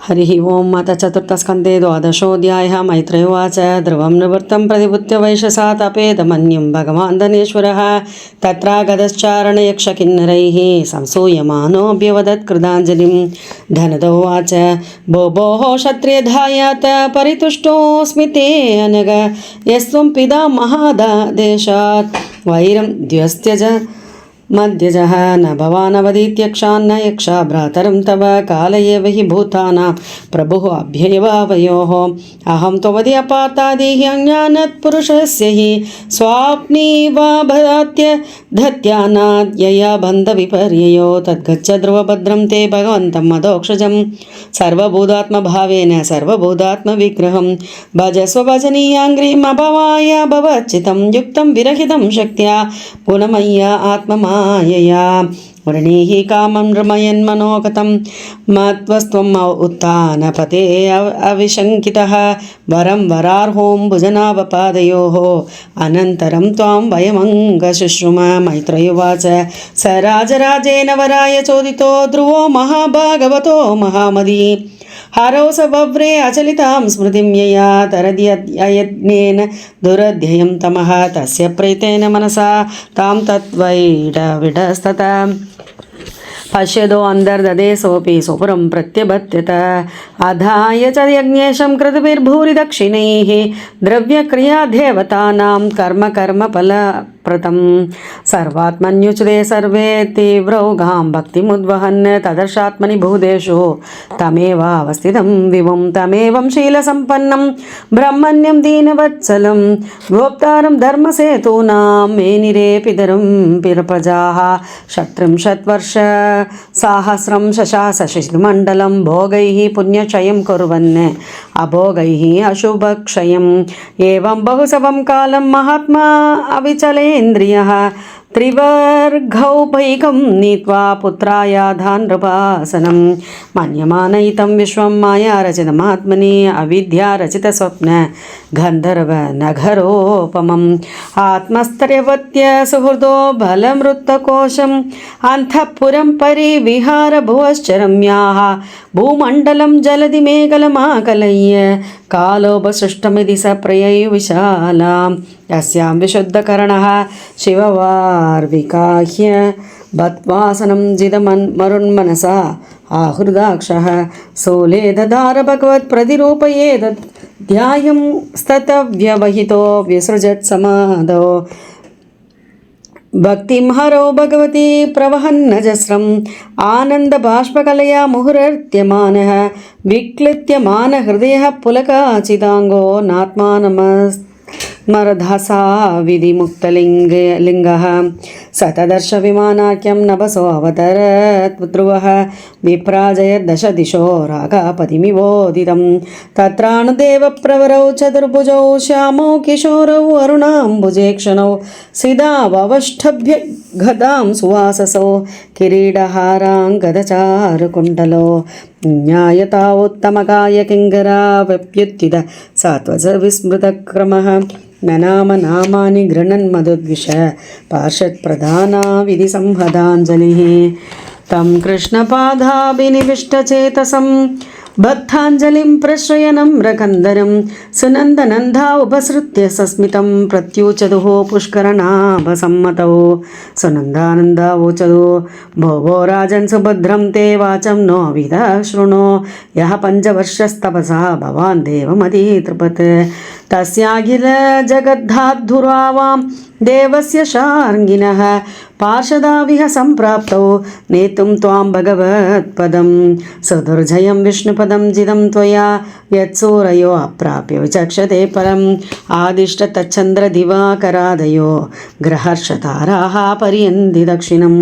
हरिः ओम्। अथ चतुर्थस्कन्धे द्वादशोऽध्यायः। मैत्रेय उवाच। ध्रुवं निवृत्तं प्रतिभूत्य वैशसा तपेदमन्यं भगवान् धनेश्वरः तत्रागतश्चारणयक्षकिन्नरैः संसूयमानोऽभ्यवदत् कृताञ्जलिं। धनदो उवाच। भोः क्षत्रियधायात् परितुष्टोऽस्मि ते अनग यस्त्वं पिता महादेशात् वैरं द्व्यस्त्यज मध्यजः न भवानवदीत्यक्षान्न यक्षा भ्रातरं तव काल एव हि भूतानां प्रभुः अभ्ययवावयोः अहं त्वमदि अपार्थादिः अज्ञानत् पुरुषस्य हि स्वाप्नीवा भदात्य धत्यानाद्यया बन्धविपर्ययो तद्गच्छ ध्रुवभद्रं ते भगवन्तं मदोक्षजं सर्वभूतात्मभावेन सर्वभूतात्मविग्रहं भजस्व भजनीयाङ्घ्रिम् अभवाय भवच्चितं युक्तं विरहितं शक्त्या गुणमय्या आत्ममा मायया वर्णीः कामं रमयन्मनोगतं मत्वस्त्वम् उत्थानपते अविशङ्कितः वरं वरार्हों भुजनावपादयोः अनन्तरं त्वां वयमङ्गशुश्रुम। मैत्रेय उवाच। स राजराजेन वराय चोदितो ध्रुवो महाभागवतो महामदी हरौ स वव्रे अचलितां स्मृतिं यया तरद्ययज्ञेन दुरध्ययं तमः तस्य प्रेतेन मनसा तां तत्त्वैडविडस्तता पश्यदो अन्तर्ददे सोऽपि स्वपुरं प्रत्यबध्यत अधाय च यज्ञेशं कृतभिर्भूरि दक्षिणैः द्रव्यक्रियादेवतानां कर्मफलप्रदं सर्वात्मन्युच्यते सर्वे तीव्रौघां भक्तिमुद्वहन् तदर्शात्मनि भूतेषु तमेवावस्थितं विभुं तमेवं शीलसम्पन्नं ब्रह्मण्यं दीनवत्सलं गोप्तारं धर्मसेतूनां मेनिरे पितरं प्रजाः शत्रुंशत्वर्ष साहस्रं शशास शिशिमण्डलं भोगैः पुण्यक्षयं कुर्वन् अभोगैः अशुभक्षयम् एवं बहुसवं कालं महात्मा अविचलेन्द्रियः त्रिवर्गौपैकं नीत्वा पुत्रायाधानृपासनं मन्यमानयितं विश्वं मायारचितमात्मनि अविद्यारचितस्वप्न गन्धर्वनगरोपमम् आत्मस्त्रयवत्य सुहृदो बलमृत्तकोशम् अन्तःपुरं परिविहार भुवश्चरम्याः भूमण्डलं जलधि मेघलमाकलय्य कालोपसृष्टमिति स प्रययुविशालां यस्यां विशुद्धकर्णः शिववार्विकाह्य भत्वासनं जितमरुन्मनसा आहृदाक्षः सोले ददार भगवत्प्रतिरूपयेदत् ध्यायं स्ततव्यवहितो विसृजत् समादो भक्तिं हरो भगवती प्रवहन्नजस्रम् आनन्दबाष्पकलया मुहुरर्त्यमानः विक्लित्यमानहृदयः पुलकाचिताङ्गो नात्मानमस्मरधसा विधिमुक्तलिङ्गः सतदर्शविमानाख्यं नभसो अवतरत् ध्रुवः विप्राजयद्दशदिशो रागापतिमिवोदितं तत्रानुदेवप्रवरौ चतुर्भुजौ श्यामौ किशोरौ अरुणाम्बुजेक्षणौ सिदावष्टभ्य गदां सुवाससौ किरीटहाराङ्गदचारुकुण्डलो न्यायतावोत्तमकाय किङ्करा व्यप्युत्थित सात्वसविस्मृतक्रमः न नाम नामानि गृह्णन् मधुद्विष पार्षत्प्रधाना विधिसंहदाञ्जलिः तं कृष्णपादाभिनिविष्टचेतसं बद्धाञ्जलिं प्रश्रयनं रकन्दरं सुनन्दनन्दा उपसृत्य सस्मितं प्रत्यूचतुः पुष्करनाभसम्मतौ सुनन्दानन्दा वोचतु भो राजन् सुभद्रं ते वाचं नो विदा शृणु यः पञ्चवर्षस्तपसा भवान् देवमधितृपत् तस्याखिल जगद्धाद्धुरावां देवस्य शार्ङ्गिनः पार्षदाविह सम्प्राप्तौ नेतुं त्वां भगवत्पदं सुदुर्जयं विष्णुपदं जितं त्वया यत्सूरयो अप्राप्य विचक्षते परम् आदिष्ट तच्चन्द्रदिवाकरादयो ग्रहर्षताराः पर्यन्ति दक्षिणम्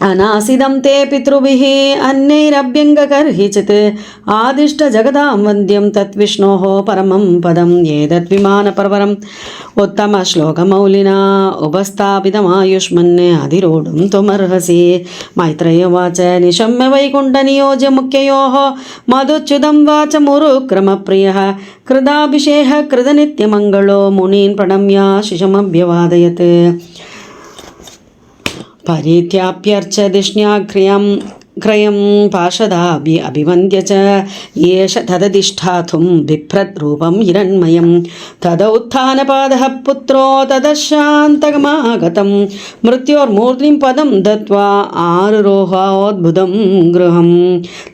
अनासिदं ते पितृभिः अन्यैरभ्यङ्गकर्हिचित् आदिष्ट जगदां वन्द्यं तद्विष्णोः परमं पदं एतद्विमानपर्वरम् उत्तमश्लोकमौलिना उपस्थापितमायुष्मन् अधिरोढुं त्वमर्हसि। मैत्रेय उवाच। निशम्य वैकुण्ठनियोज्य मुख्ययोः मधुच्युतं वाचमुरुक्रमप्रियः कृदाभिषेकः कृतनित्यमङ्गलो मुनीन् प्रणम्याशिषमभ्यवादयत् परित्याप्यर्च दिष्ण्याघ्र्यं क्रयं पार्षदाभिवन्द्य च एष तदधिष्ठातुं बिभ्रद्रूपं हिरण्मयं तदोत्थानपादः पुत्रो तदशान्तगमागतं मृत्योर्मूर्ध्निं पदं दत्त्वा आरुरोहोद्भुतं गृहं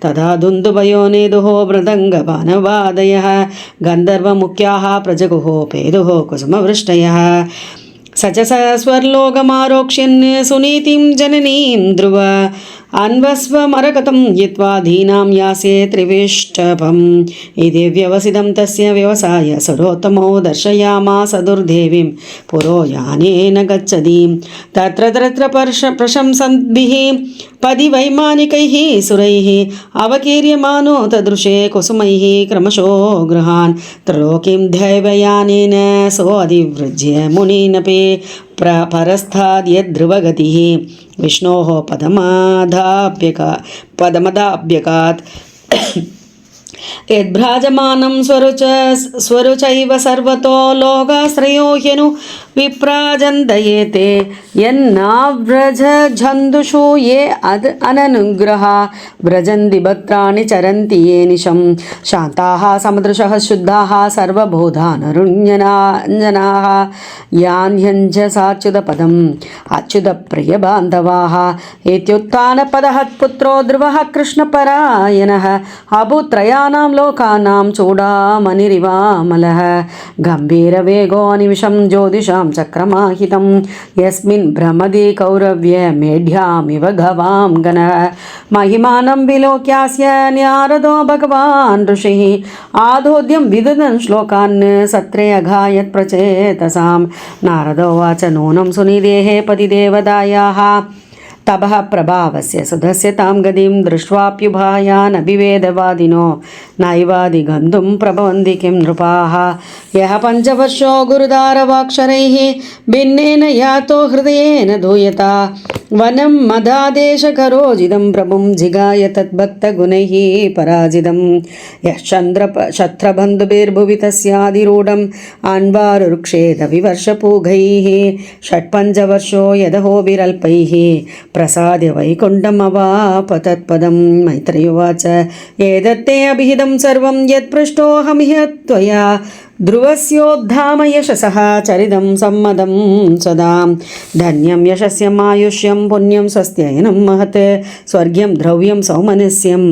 तदा दुन्दुभयोनेदुः मृदङ्गपानवादयः गन्धर्वमुख्याः प्रजगुः पेदुः कुसुमवृष्टयः स च स्वर्लोकमारोक्ष्यन् सुनीतिं जननीं ध्रुव अन्वस्वमरकतं यत्वा धीनां यासे त्रिविष्टपम् इति व्यवसितं तस्य व्यवसाय सुरोत्तमो दर्शयामास दुर्देवीं पुरो यानेन गच्छतीं तत्र तत्र प्रशंसद्भिः पदि वैमानिकैः सुरैः अवकीर्यमानो तदृशे कुसुमैः क्रमशो गृहान् त्रलोकीं दैवयानेन सोऽधिवृज्य मुनीनपि परस्थाद्यद्ध्रुवगतिः विष्णोः पदमदाभ्यकात् यद्भ्राजमानं स्वरुचैव सर्वतो लोकाश्रयो ह्यनु विप्राजन्दयेते यन्नाव्रजन्धुषु ये अननुग्रहा व्रजन्ति भक्त्राणि चरन्ति ये निशं शान्ताः समदृशः शुद्धाः सर्वबोधानरुञ्जनाः यान्यञ्जसाच्युतपदम् अच्युतप्रियबान्धवाः इत्युत्थानपदः पुत्रो ध्रुवः कृष्णपरायणः अभूत्रयानां लोकानां चूडामणिरिवामलः गम्भीरवेगो निमिषं ज्योतिषां चक्रमाहितं यस्मिन् भ्रमदि कौरव्यमेढ्यामिव गवां गणः महिमानं विलोक्यास्य नारदो भगवान् ऋषिः आदोद्यं विदधन् श्लोकान् सत्रे अगायत् प्रचेतसां नारदोवाच नूनं सुनिदेः पतिदेवतायाः तपः प्रभावस्य सुधस्य तां गतिं दृष्ट्वाप्युभायानभिवेदवादिनो नैवादिगन्तुं प्रभवन्ति किं नृपाः यः पञ्चवर्षो गुरुदारवाक्षरैः भिन्नेन यातो हृदयेन धूयता वनं मदादेशकरोजिदं प्रभुं जिगाय तद्भक्तगुणैः पराजितं यः शत्रबन्धुभिर्भुवि तस्याधिरूढम् अन्वारुरुक्षेदविवर्षपूगैः षट्पञ्चवर्षो यदहोभिरल्पैः प्रसाद्य वैकुण्ठमवाप तत्पदं मैत्रेयुवाच एतत्ते अभिहितं सर्वं यत्पृष्टोऽहं ह्यत्वया ध्रुवस्योद्धाम यशसः चरितं सम्मदं सदा धन्यं यशस्यमायुष्यं पुण्यं स्वस्त्ययनं महत् स्वर्ग्यं द्रव्यं सौमनस्यं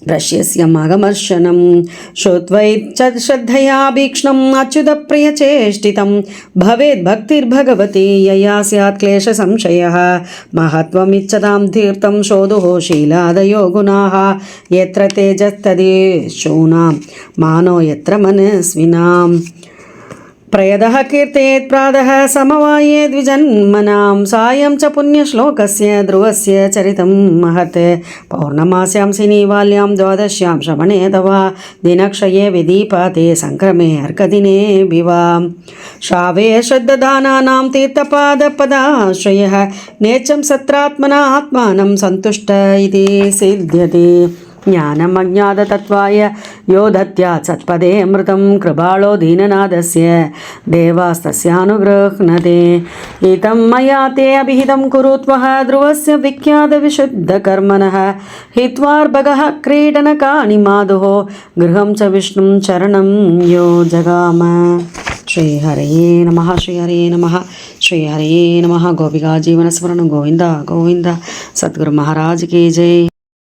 प्रश्यस्यमगमर्शनं श्रुत्वैच्च श्रद्धया भीक्ष्णम् अच्युतप्रियचेष्टितं भवेद्भक्तिर्भगवती यया स्यात् क्लेशसंशयः महत्त्वमिच्छतां तीर्थं शोधुः शीलादयो गुणाः यत्र तेजस्तदेशूनां मानो यत्र मनस्विनाम् प्रयदः कीर्तेत् प्रातः समवाये द्विजन्मनां सायं च पुण्यश्लोकस्य ध्रुवस्य चरितं महत् पौर्णमास्यां शनिवाल्यां द्वादश्यां श्रवणे तवा दिनक्षये विदीपाते सङ्क्रमे अर्कदिने विवा श्रावे श्रद्धदानानां तीर्थपादपदाश्रयः नेच्छं सत्रात्मना आत्मानं सन्तुष्ट इति सिद्ध्यति ज्ञानमज्ञाततत्त्वाय यो दत्यात् सत्पदे अमृतं कृपालो दीननाथस्य देवास्तस्यानुगृह्णते इतं मया ते अभिहितं कुरु त्वः ध्रुवस्य विख्यातविशुद्धकर्मणः हित्वार्भगः क्रीडनकानि माधुः गृहं च विष्णुं चरणं यो जगाम श्रीहरये नमः श्रीहरये नमः श्रीहरये नमः गोपिका जीवनस्मरण गोविंद गोविंद सद्गुरु महाराज की जय।